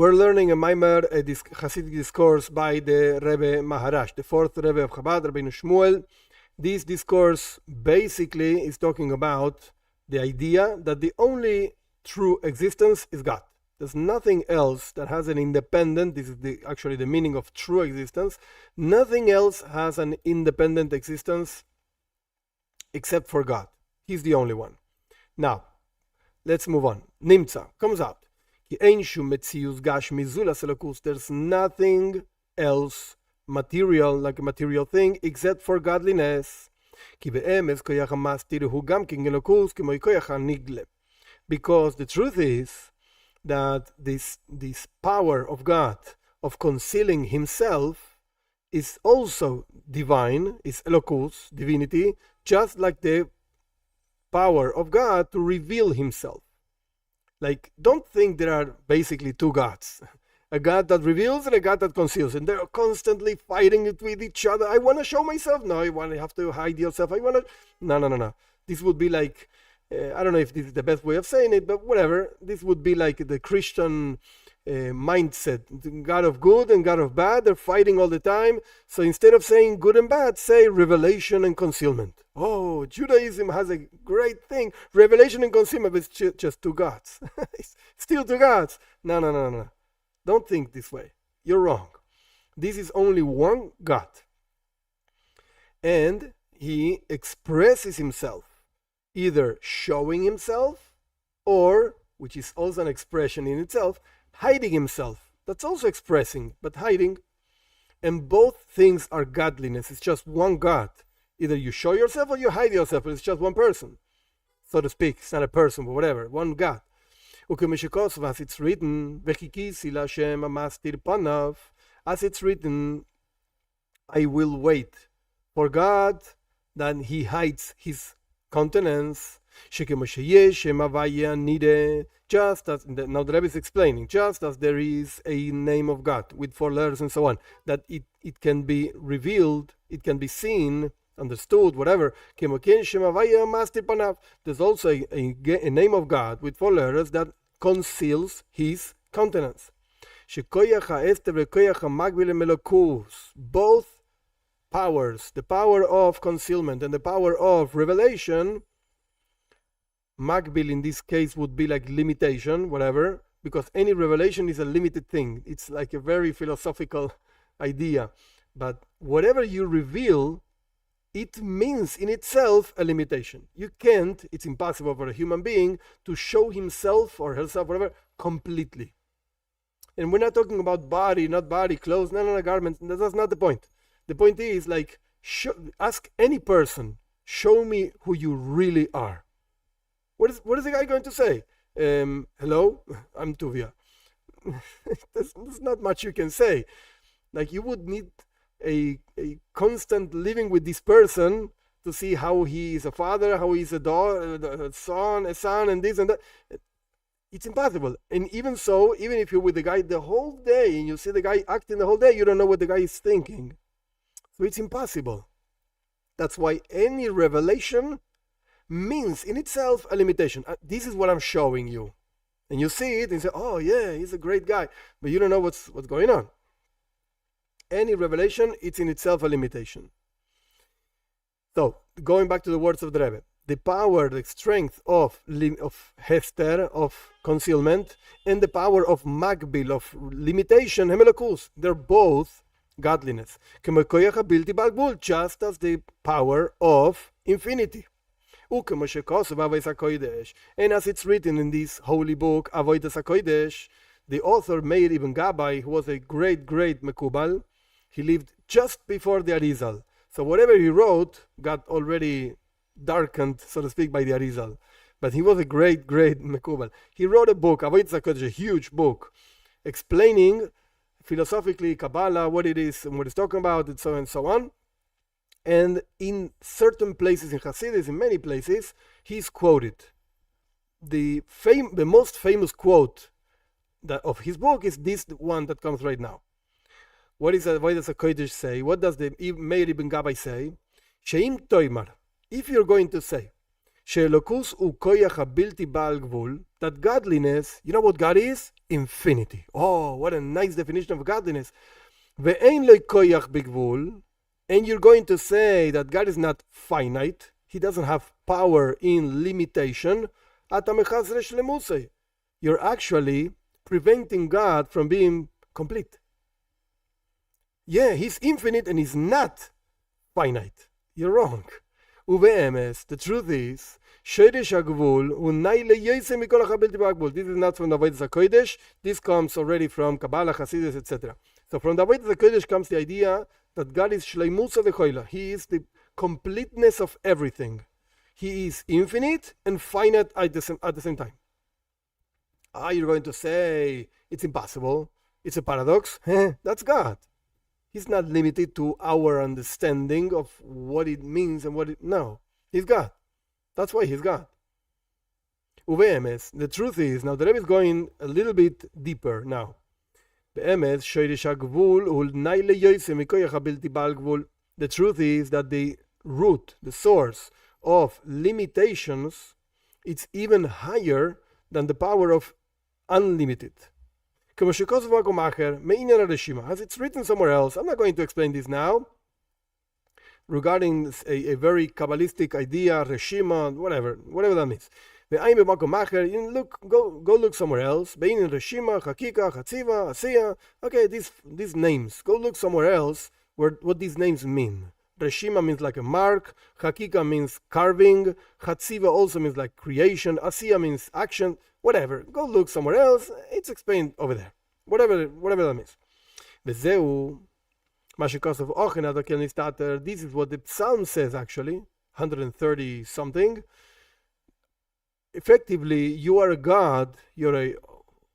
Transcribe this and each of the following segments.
We're learning a Maimer, a chassidic discourse by the Rebbe Maharaj, the Fourth Rebbe of Chabad, Rabbi Shmuel. This discourse basically is talking about the idea that the only true existence is God. There's nothing else that has an independent, this is actually the meaning of true existence, nothing else has an independent existence except for God. He's the only one. Now, let's move on. Nimtza comes out. There's nothing else material, like a material thing, except for godliness. Because the truth is that this power of God of concealing himself is also divine, is elokus, divinity, just like the power of God to reveal himself. Like, don't think there are basically two gods. A God that reveals and a God that conceals. And they're constantly fighting it with each other. I want to show myself. No, you have to hide yourself. I want to... No. This would be like... I don't know if this is the best way of saying it, but whatever. This would be like the Christian mindset. God of good and God of bad. They're fighting all the time. So instead of saying good and bad, say revelation and concealment. Oh, Judaism has a great thing. Revelation and concealment is just two gods. It's still two gods. No. Don't think this way. You're wrong. This is only one God. And he expresses himself, either showing himself or, which is also an expression in itself, hiding himself. That's also expressing, but hiding. And both things are godliness. It's just one God. Either you show yourself or you hide yourself, but it's just one person, so to speak. It's not a person, but whatever, one God. As it's written, as it's written, I will wait for God, that he hides his countenance. Just as, now the Rebbe is explaining, just as there is a name of God with 4 letters and so on, that it can be revealed, it can be seen, understood, whatever. There's also a name of God with 4 letters that conceals his countenance. Both powers, the power of concealment and the power of revelation, Magbil in this case would be like limitation, whatever, because any revelation is a limited thing. It's like a very philosophical idea. But whatever you reveal, it means in itself a limitation. You can't, it's impossible for a human being to show himself or herself, whatever, completely. And we're not talking about body, not body, clothes, no, garments. That's not the point. The point is, like, ask any person, show me who you really are. What is the guy going to say? Hello, I'm Tuvia. There's not much you can say. Like, you would need a constant living with this person to see how he is a father, how he is a daughter, a son, and this and that. It's impossible. And even so, even if you're with the guy the whole day and you see the guy acting the whole day, you don't know what the guy is thinking. So it's impossible. That's why any revelation means in itself a limitation. This is what I'm showing you. And you see it and say, oh yeah, he's a great guy. But you don't know what's going on. Any revelation, it's in itself a limitation. So, going back to the words of the Rebbe, the power, the strength of hester, of concealment, and the power of magbil, of limitation, hemelokus, they're both godliness. Just as the power of infinity. And as it's written in this holy book, Avodas HaKodesh, the author Meir ibn Gabbai, who was a great Mekubal, he lived just before the Arizal. So whatever he wrote got already darkened, so to speak, by the Arizal. But he was a great Mekubal. He wrote a book, Avodas HaKodesh, a huge book, explaining philosophically Kabbalah, what it is and what it's talking about, and so on. And in certain places in Hasidus, in many places, he's quoted. The most famous quote of his book is this one that comes right now. What does the Kodesh say? What does the Meir ibn Gabbai say? Sheim toimar, if you're going to say, She'elokus u koyach habilti ba'al gvul, that godliness, you know what God is? Infinity. Oh, what a nice definition of godliness. Ve'ein lo koyach bigvul, and you're going to say that God is not finite, he doesn't have power in limitation. You're actually preventing God from being complete. Yeah, he's infinite and he's not finite. You're wrong. Uve'emes, the truth is, this is not from the Avodas HaKodesh. This comes already from Kabbalah, Hasidus, etc. So from the Avodas HaKodesh comes the idea that God is Shleimusa Dechoila. He is the completeness of everything. He is infinite and finite at the same time. You're going to say it's impossible. It's a paradox. That's God. He's not limited to our understanding of what it means and no. He's God. That's why he's God. Uve'emes, the truth is, now the Rebbe is going a little bit deeper now. The truth is that the root, the source of limitations, it's even higher than the power of unlimited. As it's written somewhere else, I'm not going to explain this now, regarding a very Kabbalistic idea, reshima, whatever that means. Go look somewhere else. Reshima, Hakika, Chatziva, Asiya. Okay, these names. Go look somewhere else what these names mean. Reshima means like a mark. Hakika means carving. Chatziva also means like creation. Asiya means action. Whatever. Go look somewhere else. It's explained over there. Whatever that means. Vezeu, Mashikos of this is what the Psalm says actually. 130 something. Effectively, you are a God, you're a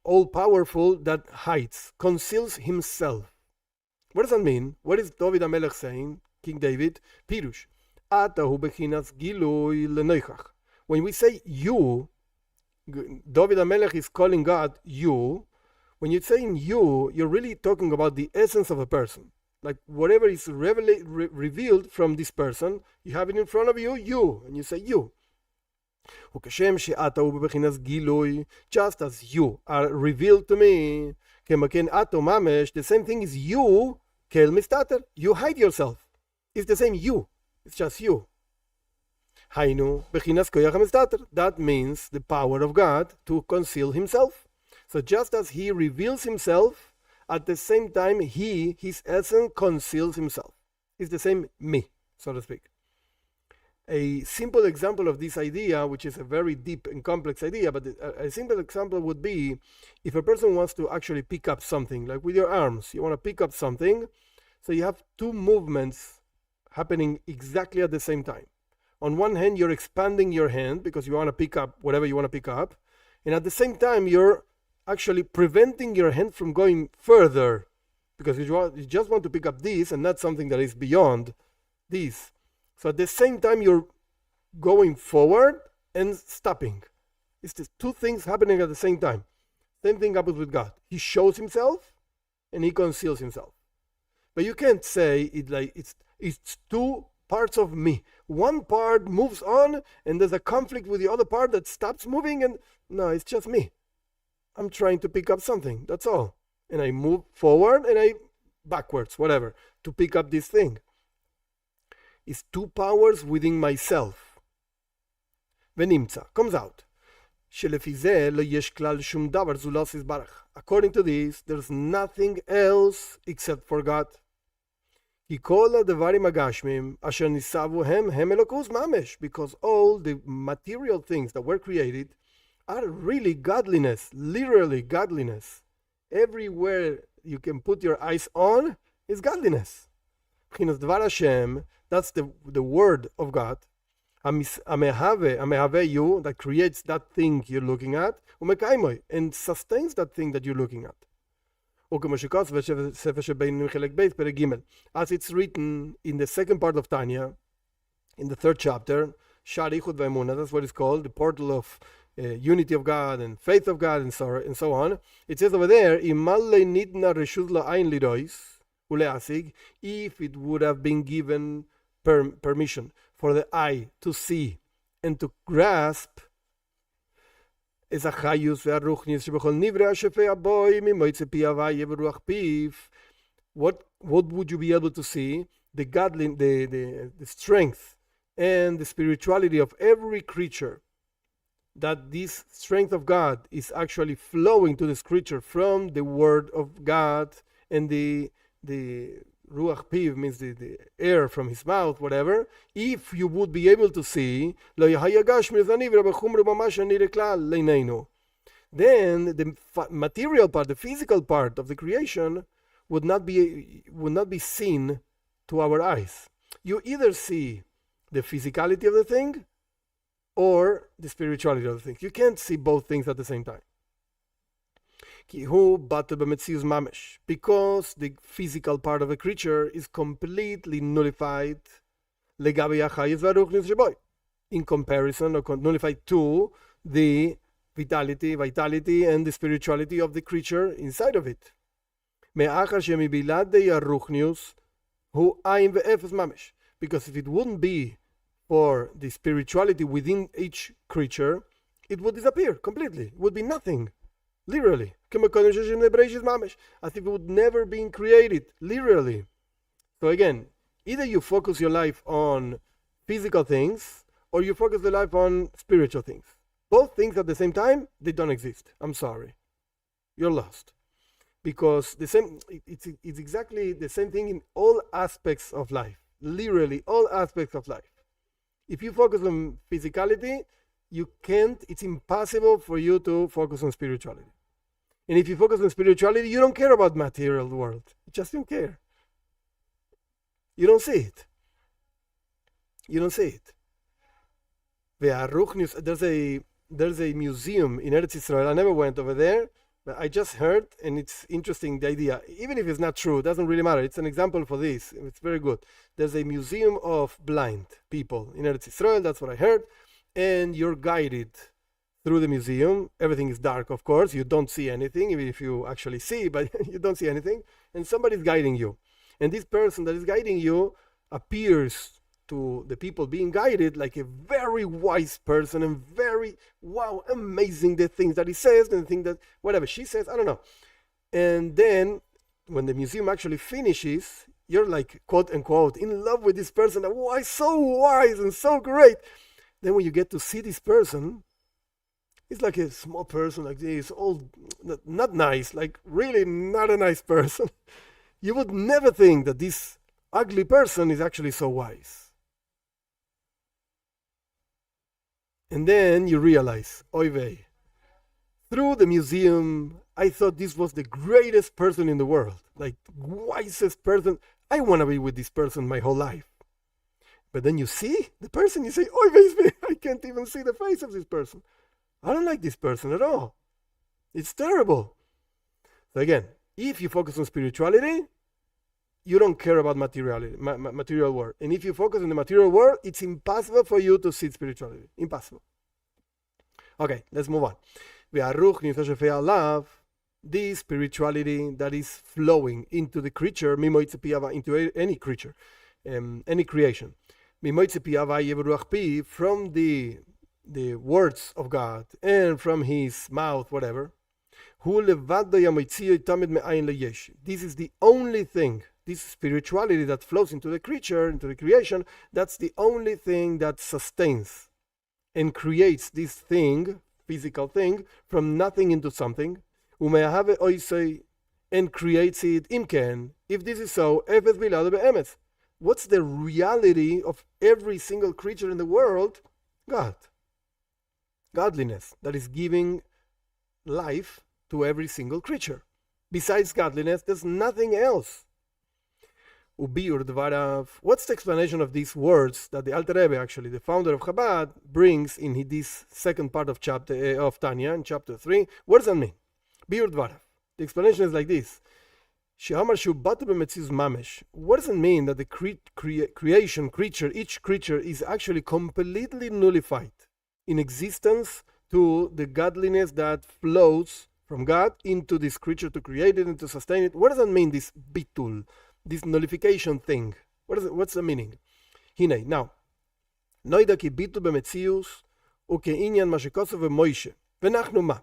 all-powerful that hides, conceals himself. What does that mean? What is David HaMelech saying, King David? Pirush. Atahu bechinas gilui lenoichach. When we say you, David HaMelech is calling God you. When you're saying you, you're really talking about the essence of a person. Like whatever is revealed from this person, you have it in front of you, and you say you. Just as you are revealed to me, the same thing is you, you hide yourself. It's the same you, it's just you. That means the power of God to conceal himself. So just as he reveals himself, at the same time his essence conceals himself. It's the same me, so to speak. A simple example of this idea, which is a very deep and complex idea, but a simple example would be if a person wants to actually pick up something, like with your arms, you want to pick up something, so you have two movements happening exactly at the same time. On one hand, you're expanding your hand because you want to pick up whatever you want to pick up, and at the same time, you're actually preventing your hand from going further because you just want to pick up this and not something that is beyond this. So at the same time, you're going forward and stopping. It's just two things happening at the same time. Same thing happens with God. He shows himself and he conceals himself. But you can't say it like it's two parts of me. One part moves on and there's a conflict with the other part that stops moving, and no, it's just me. I'm trying to pick up something, that's all. And I move forward and I backwards, whatever, to pick up this thing. It's two powers within myself. Venimtza, comes out. According to this, there's nothing else except for God. Because all the material things that were created are really godliness, literally godliness. Everywhere you can put your eyes on is godliness. That's the word of God. You, that creates that thing you're looking at, and sustains that thing that you're looking at. As it's written in the second part of Tanya, in the third chapter, that's what it's called, the portal of unity of God and faith of God and so on. It says over there, if it would have been given permission for the eye to see and to grasp is a chayus ve'aruchnis shebechol nivra shefei aboy mimoitze pi havaya v'ruach piv. What would you be able to see? The godly, the strength and the spirituality of every creature. That this strength of God is actually flowing to this creature from the word of God, and the ruach piv means the air from his mouth, whatever. If you would be able to see, then the material part, the physical part of the creation would not be seen to our eyes. You either see the physicality of the thing or the spirituality of the thing. You can't see both things at the same time. Because the physical part of a creature is completely nullified in comparison, or nullified to the vitality and the spirituality of the creature inside of it. Because if it wouldn't be for the spirituality within each creature, it would disappear completely. It would be nothing, literally. As if it would never been created, literally. So again, either you focus your life on physical things or you focus your life on spiritual things. Both things at the same time, they don't exist. I'm sorry. You're lost. Because it's exactly the same thing in all aspects of life. Literally, all aspects of life. If you focus on physicality, it's impossible for you to focus on spirituality. And if you focus on spirituality, you don't care about material world. You just don't care. You don't see it. There's a museum in Eretz Israel. I never went over there, but I just heard, and it's interesting, the idea. Even if it's not true, it doesn't really matter. It's an example for this. It's very good. There's a museum of blind people in Eretz Israel. That's what I heard. And you're guided through the museum. Everything is dark, of course. You don't see anything, even if you actually see, but you don't see anything. And somebody's guiding you. And this person that is guiding you appears to the people being guided like a very wise person and very, wow, amazing the things that he says and the thing that, whatever she says, I don't know. And then when the museum actually finishes, you're like, quote unquote, in love with this person. Why so wise and so great. Then when you get to see this person, it's like a small person like this, old, not nice, like really not a nice person. You would never think that this ugly person is actually so wise. And then you realize, oy vey, through the museum, I thought this was the greatest person in the world, like wisest person. I want to be with this person my whole life. But then you see the person, you say, oy vey, I can't even see the face of this person. I don't like this person at all. It's terrible. So again, if you focus on spirituality, you don't care about material world. And if you focus on the material world, it's impossible for you to see spirituality. Impossible. Okay, let's move on. This spirituality that is flowing into the creature, into any creature, any creation, from the words of God and from his mouth, whatever. This is the only thing. This spirituality that flows into the creature, into the creation, that's the only thing that sustains and creates this thing, physical thing, from nothing into something. And creates it, if this is so, what's the reality of every single creature in the world? God. Godliness, that is giving life to every single creature. Besides godliness, there's nothing else. What's the explanation of these words that the Alter Rebbe, actually the founder of Chabad, brings in this second part of Tanya, in chapter 3? What does that mean? The explanation is like this. What does it mean that the creature, each creature is actually completely nullified in existence to the godliness that flows from God into this creature to create it and to sustain it? What does that mean, this bitul? This nullification thing. What's the meaning? Now, Noida ki bitul b'metzius uke'inyan ma shekosov v'Moshe v'nachnu ma.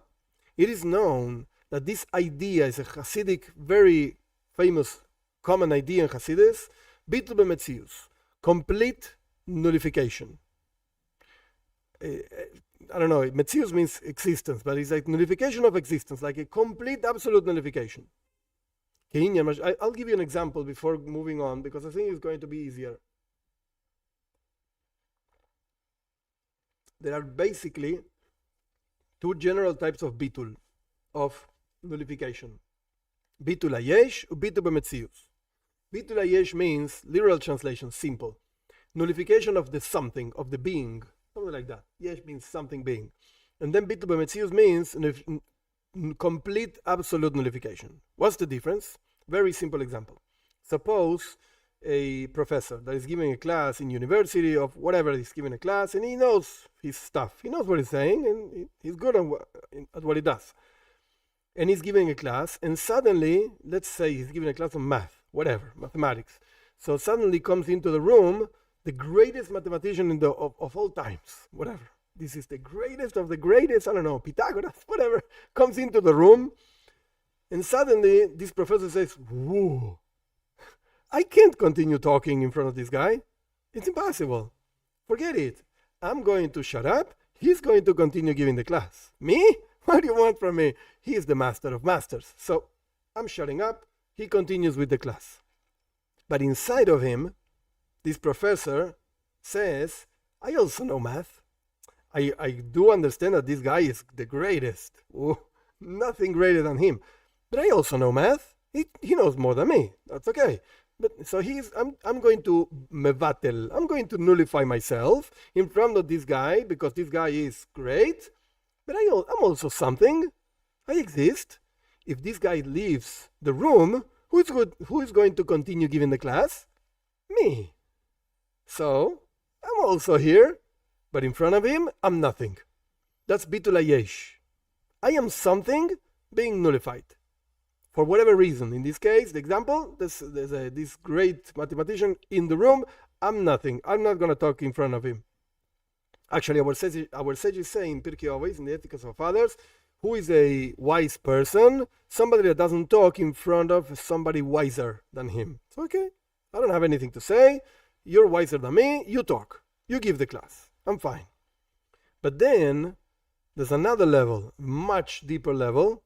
It is known that this idea is a chassidic, very famous, common idea in Hasidus, bitul b'metzius, complete nullification. I don't know, metzius means existence, but it's like nullification of existence, like a complete, absolute nullification. I'll give you an example before moving on, because I think it's going to be easier. There are basically two general types of bitul, of nullification. Bitul hayesh or bitul b'metzius. Bitul hayesh means, literal translation, simple. Nullification of the something, of the being, something like that. Yesh means something being. And then bitul b'metzius means complete, absolute nullification. What's the difference? Very simple example. Suppose a professor that is giving a class in university of whatever he's giving a class, and he knows his stuff. He knows what he's saying, and he's good at what he does. And he's giving a class, and suddenly, let's say he's giving a class of math, whatever, mathematics. So suddenly comes into the room the greatest mathematician of all times, whatever. This is the greatest of the greatest, I don't know, Pythagoras, whatever, comes into the room, and suddenly this professor says, whoa, I can't continue talking in front of this guy. It's impossible. Forget it. I'm going to shut up. He's going to continue giving the class. Me? What do you want from me? He is the master of masters. So I'm shutting up. He continues with the class. But inside of him, this professor says, I also know math. I do understand that this guy is the greatest. Ooh, nothing greater than him. But I also know math. He knows more than me. That's okay. But so I'm going to mevatel. I'm going to nullify myself in front of this guy because this guy is great. But I'm also something. I exist. If this guy leaves the room, who is going to continue giving the class? Me. So I'm also here, but in front of him, I'm nothing. That's bitul hayesh. I am something being nullified. For whatever reason. In this case, the example, there's this great mathematician in the room. I'm nothing. I'm not going to talk in front of him. Actually, our sages say in Pirkei Avos, in the Ethics of Fathers, who is a wise person? Somebody that doesn't talk in front of somebody wiser than him. So, okay, I don't have anything to say. You're wiser than me. You talk. You give the class. I'm fine. But then, there's another level, much deeper level.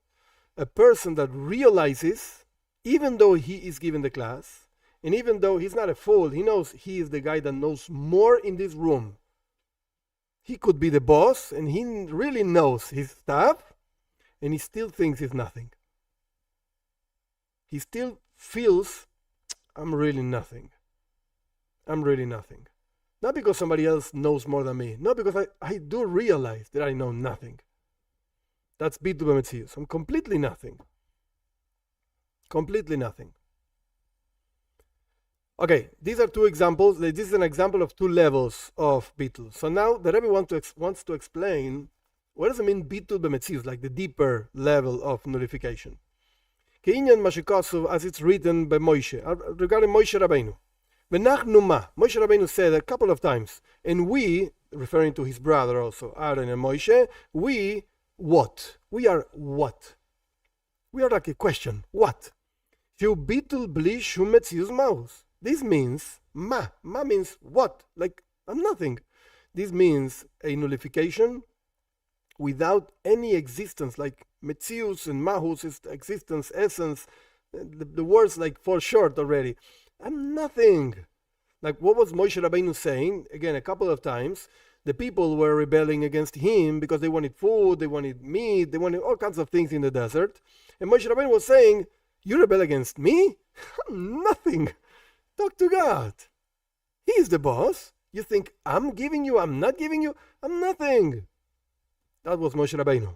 A person that realizes, even though he is giving the class, and even though he's not a fool, he knows he is the guy that knows more in this room. He could be the boss, and he really knows his stuff, and he still thinks he's nothing. He still feels, I'm really nothing. I'm really nothing. Not because somebody else knows more than me. No, because I do realize that I know nothing. That's bitul b'metzius. I'm completely nothing. Completely nothing. Okay, these are two examples. This is an example of two levels of bitul. So now the Rebbe wants to explain what does it mean bitul b'metzius, like the deeper level of nullification. Ke'inyan mashikosu, as it's written by Moshe, regarding Moshe Rabbeinu. V'nachnu ma. Moshe Rabbeinu said a couple of times, and we, referring to his brother also, Aaron and Moshe, we what? We are what? We are like a question. What? Bitul bli shum metzius maus. This means ma. Ma means what? Like I'm nothing. This means a nullification without any existence, like metzius and mahus is existence, essence. The words like fall short already. I'm nothing. Like what was Moshe Rabbeinu saying again a couple of times? The people were rebelling against him because they wanted food, they wanted meat, they wanted all kinds of things in the desert. And Moshe Rabbeinu was saying, you rebel against me? I'm nothing. Talk to God. He is the boss. You think I'm giving you, I'm not giving you, I'm nothing. That was Moshe Rabbeinu.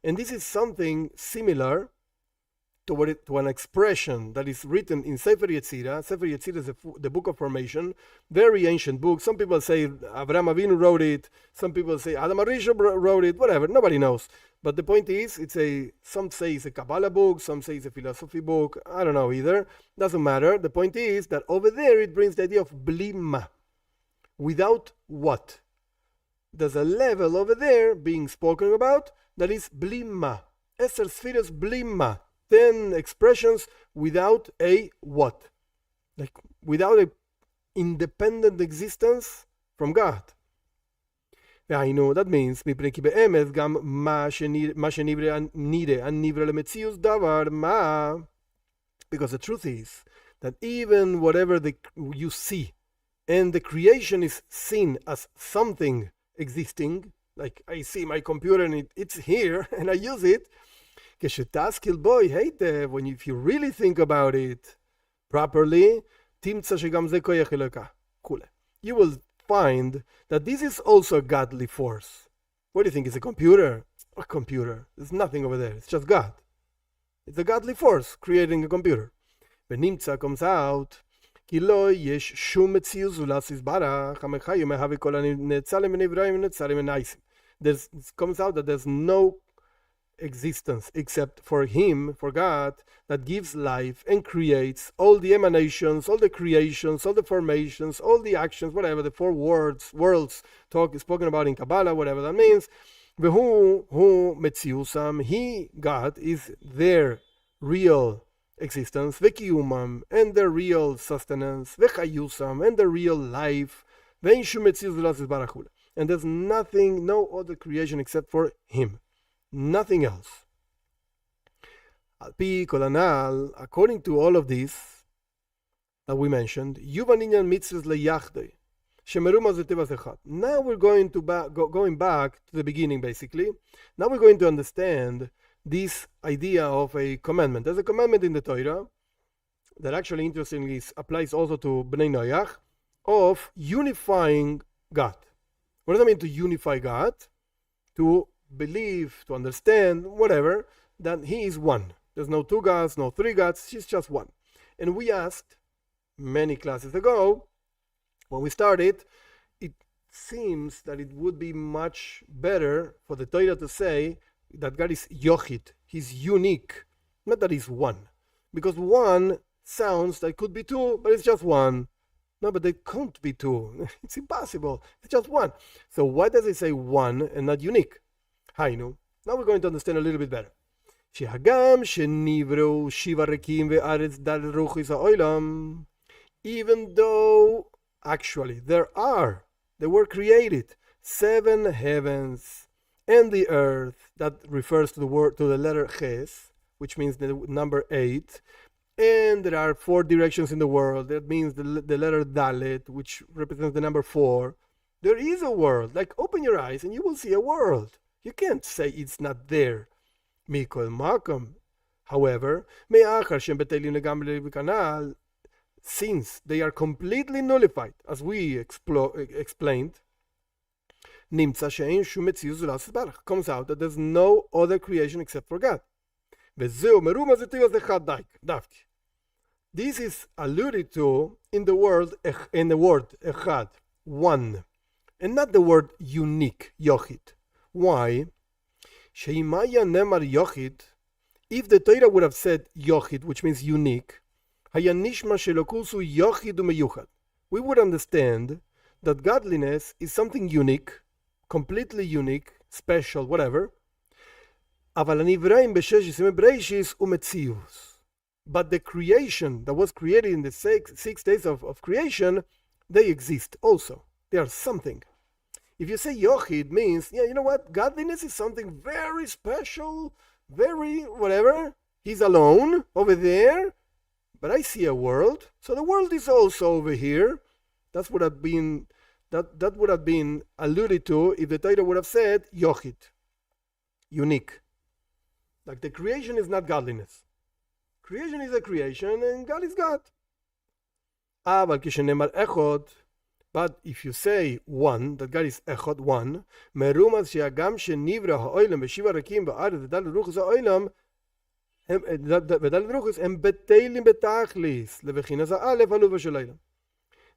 And this is something similar to an expression that is written in Sefer Yetzirah. Sefer Yetzirah is the book of formation, very ancient book. Some people say Avraham Avinu wrote it. Some people say Adam HaRishon wrote it. Whatever, nobody knows. But the point is, some say it's a Kabbalah book, some say it's a philosophy book. I don't know either. Doesn't matter. The point is that over there it brings the idea of blima. Without what? There's a level over there being spoken about that is blima. Eser Sfiras blima. 10 expressions without a what? Like without a independent existence from God. That means because the truth is that even whatever you see and the creation is seen as something existing, like I see my computer and it's here and I use it, if you really think about it properly, you will find that this is also a godly force. What do you think? It's a computer? A computer. There's nothing over there. It's just God. It's a godly force creating a computer. When Nimtza comes out, it comes out that there's no existence except for Him, for God, that gives life and creates all the emanations, all the creations, all the formations, all the actions, whatever the four worlds spoken about in Kabbalah, whatever that means. Who metziusam, He, God, is their real existence, vekiyumam, and their real sustenance, vechayusam, and their real life, and there's nothing, no other creation except for Him. Nothing else. According to all of this that we mentioned, now we're going back to the beginning, basically. Now we're going to understand this idea of a commandment. There's a commandment in the Torah that actually, interestingly, applies also to Bnei Noach, of unifying God. What does that mean, to unify God? To believe, to understand, whatever, that He is one. There's no two gods, no three gods, He's just one. And we asked many classes ago, when we started, it seems that it would be much better for the Torah to say that God is Yochid, He's unique, not that He's one. Because one sounds like could be two, but it's just one. No, but they can't be two. It's impossible. It's just one. So why does it say one and not unique? Hainu. Now we're going to understand a little bit better. Even though actually they were created 7 heavens and the earth, that refers to the letter Ches, which means the number 8, and there are 4 directions in the world. That means the letter Dalet, which represents the number 4. There is a world. Like, open your eyes and you will see a world. You can't say it's not there. Mikol Makam. However, since they are completely nullified, as we explained, comes out that there's no other creation except for God. This is alluded to in the word echad, one, and not the word unique, yochid. Why? If the Torah would have said yochid, which means unique, we would understand that godliness is something unique, completely unique, special, whatever. But the creation that was created in the six days of creation, they exist also. They are something. If you say Yochid means, you know what? Godliness is something very special, very whatever. He's alone over there, but I see a world. So the world is also over here. That would have been alluded to if the Torah would have said Yochid, unique. Like the creation is not godliness. Creation is a creation and God is God. But if you say one, that God is echad, one,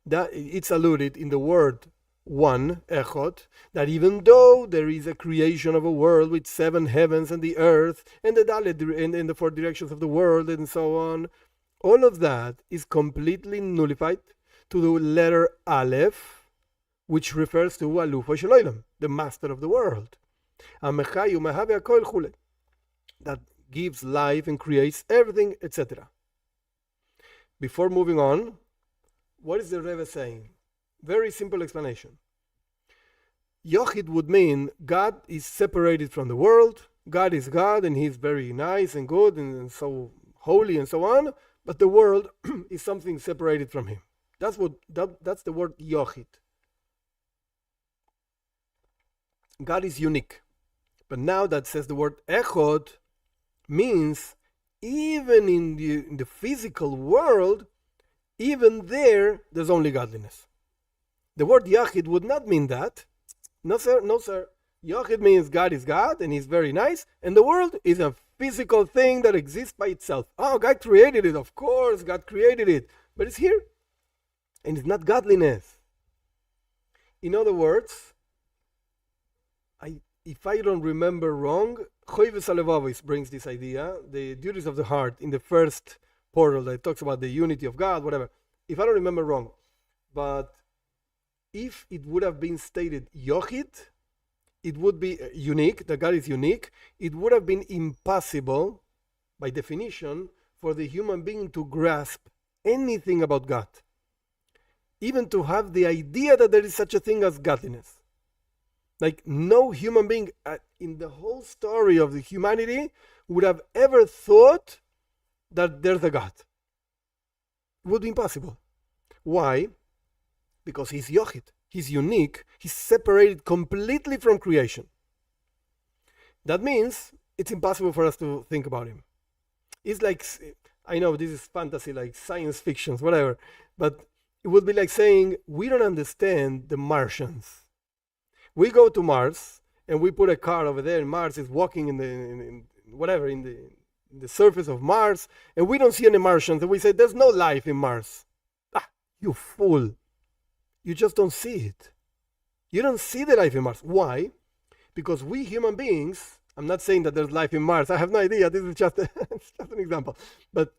That it's alluded in the word one, echot, that even though there is a creation of a world with 7 heavens and the earth and the dalet and the 4 directions of the world and so on, all of that is completely nullified to the letter Aleph, which refers to Aluf Shalolim, the master of the world. That gives life and creates everything, etc. Before moving on, what is the Rebbe saying? Very simple explanation. Yochid would mean God is separated from the world. God is God and He's very nice and good and so holy and so on. But the world is something separated from Him. That's the word Yochid. God is unique. But now that says the word Echod means even in the physical world, even there's only godliness. The word Yachid would not mean that. No, sir, no, sir. Yachid means God is God and He's very nice, and the world is a physical thing that exists by itself. Oh, God created it. Of course, God created it. But it's here. And it's not godliness. In other words, if I don't remember wrong, Choives Alevavis brings this idea, the duties of the heart, in the first portal that talks about the unity of God, whatever. If I don't remember wrong, but if it would have been stated Yochid, it would be unique, that God is unique. It would have been impossible, by definition, for the human being to grasp anything about God, even to have the idea that there is such a thing as godliness. Like no human being in the whole story of the humanity would have ever thought that there's a God. It would be impossible. Why? Because He's Yochid. He's unique. He's separated completely from creation. That means it's impossible for us to think about Him. It's like, I know this is fantasy, like science fictions, whatever, but it would be like saying we don't understand the Martians. We go to Mars and we put a car over there, and Mars is walking in the surface of Mars, and we don't see any Martians, and we say there's no life in Mars. Ah, you fool. You just don't see it. You don't see the life in Mars. Why? Because we human beings, I'm not saying that there's life in Mars. I have no idea. This is just, it's just an example. But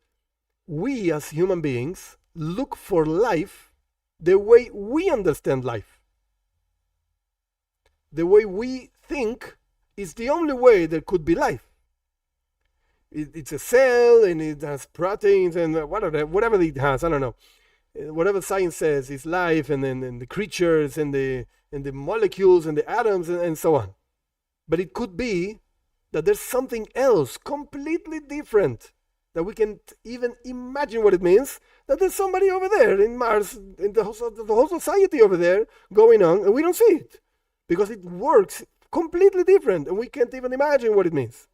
we as human beings look for life the way we understand life. The way we think is the only way there could be life. It's a cell and it has proteins and whatever it has, I don't know. Whatever science says is life, and then the creatures and the molecules and the atoms and so on. But it could be that there's something else completely different that we can't even imagine what it means, that there's somebody over there in Mars, in the whole society over there going on, and we don't see it. Because it works completely different, and we can't even imagine what it means.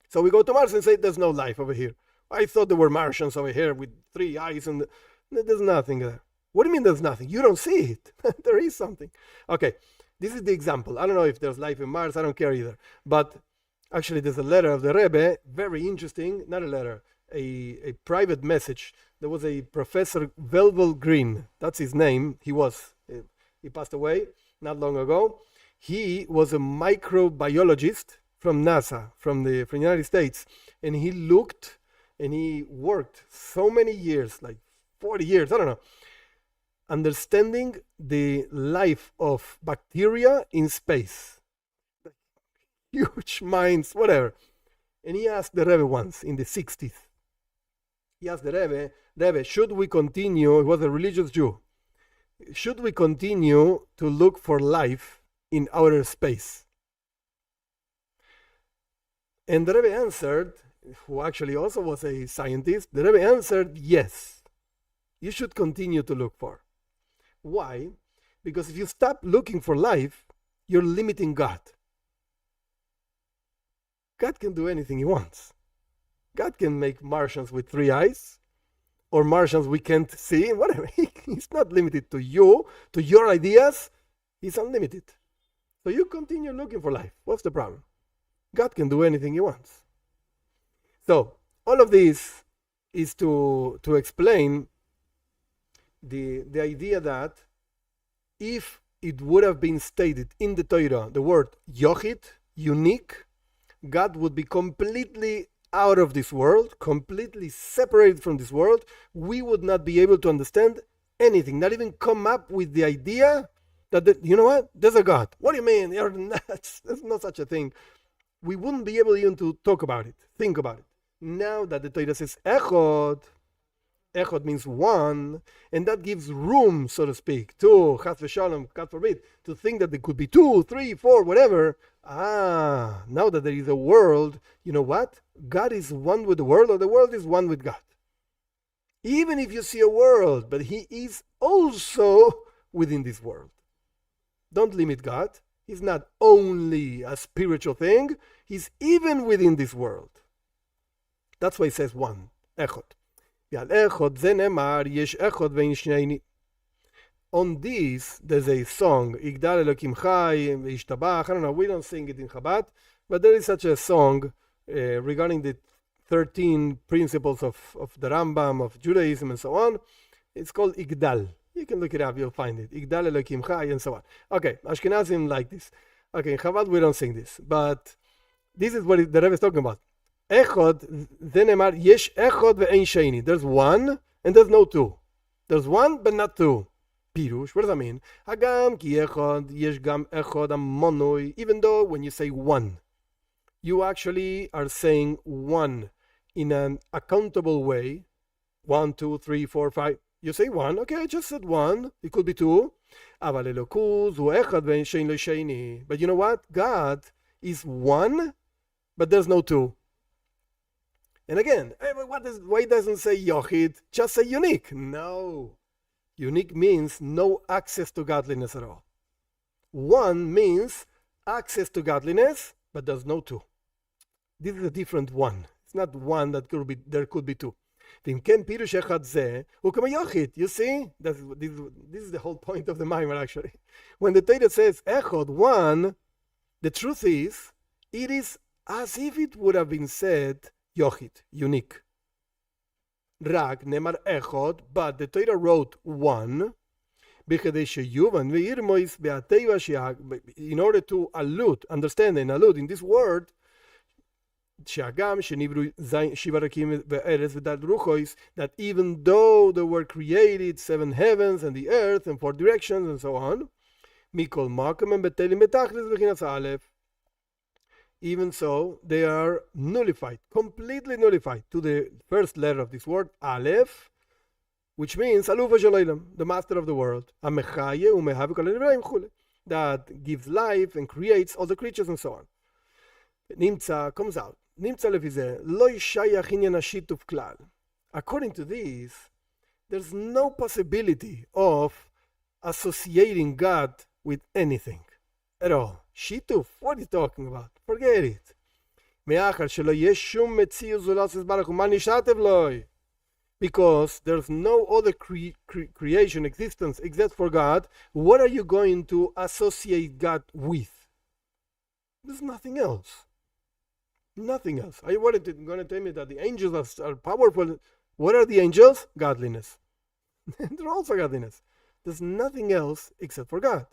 So we go to Mars and say, there's no life over here. I thought there were Martians over here with 3 eyes, and there's nothing there. What do you mean there's nothing? You don't see it. There is something. Okay, this is the example. I don't know if there's life in Mars. I don't care either. But actually, there's a letter of the Rebbe, very interesting. Not a letter, a private message. There was a Professor Velvel Green. That's his name. He passed away not long ago. He was a microbiologist from NASA, from the United States. And he looked and he worked so many years, like 40 years, I don't know, understanding the life of bacteria in space. Huge minds, whatever. And he asked the Rebbe once in the 60s. He asked the Rebbe, should we continue, he was a religious Jew, should we continue to look for life in outer space? And the Rebbe answered, who actually also was a scientist, the Rebbe answered, yes, you should continue to look for. Why? Because if you stop looking for life, you're limiting God. God can do anything He wants. God can make Martians with 3 eyes, or Martians we can't see, whatever. He's not limited to you, to your ideas. He's unlimited. So you continue looking for life. What's the problem? God can do anything He wants. So all of this is to explain the idea that if it would have been stated in the Torah, the word yochid, unique, God would be completely out of this world, completely separated from this world. We would not be able to understand anything, not even come up with the idea that, you know what, there's a God. What do you mean? You're nuts. There's no such a thing. We wouldn't be able even to talk about it, think about it. Now that the Torah says echod, echod means one, and that gives room, so to speak, to chas v'shalom, God forbid, to think that there could be 2, 3, 4, whatever. Now that there is a world, you know what? God is one with the world, or the world is one with God. Even if you see a world, but He is also within this world. Don't limit God. He's not only a spiritual thing, He's even within this world. That's why He says one, echod. On this, there's a song, Igdal Elokim Chai, Ishtabach. I don't know, we don't sing it in Chabad, but there is such a song regarding the 13 principles of the Rambam, of Judaism, and so on. It's called Igdal. You can look it up, you'll find it. Igdal Elokim Chai, and so on. Okay, Ashkenazim like this. Okay, in Chabad we don't sing this, but this is what the Rebbe is talking about. Echod, Zenemar, Yesh Echod ve'ein Sheini. There's one, and there's no two. There's one, but not two. Pirush, what does that mean? Hagam ki echod, yesh gam echod amonoi. Even though when you say one, you actually are saying one in an accountable way. 1, 2, 3, 4, 5. You say one, okay, I just said one. It could be two. But you know what? God is one, but there's no two. And again, why doesn't say yochid? Just say unique. No. Unique means no access to godliness at all. One means access to godliness, but there's no two. This is a different one. It's not one that there could be two. You see? This is the whole point of the Maimer, actually. When the Torah says echod, one, the truth is, it is as if it would have been said yochid, unique. Rak nemar echod, but the Torah wrote one, in order to allude, understand and allude in this word, that even though there were created 7 heavens and the earth and 4 directions and so on, even so, they are nullified, completely nullified to the first letter of this word, Aleph, which means the master of the world, that gives life and creates all the creatures and so on. Nimtza comes out. According to this, there's no possibility of associating God with anything at all. Shituf, what are you talking about? Forget it. Because there's no other creation, existence except for God. What are you going to associate God with? There's nothing else. Nothing else. Are you going to tell me that the angels are powerful? What are the angels? Godliness. They're also godliness. There's nothing else except for God.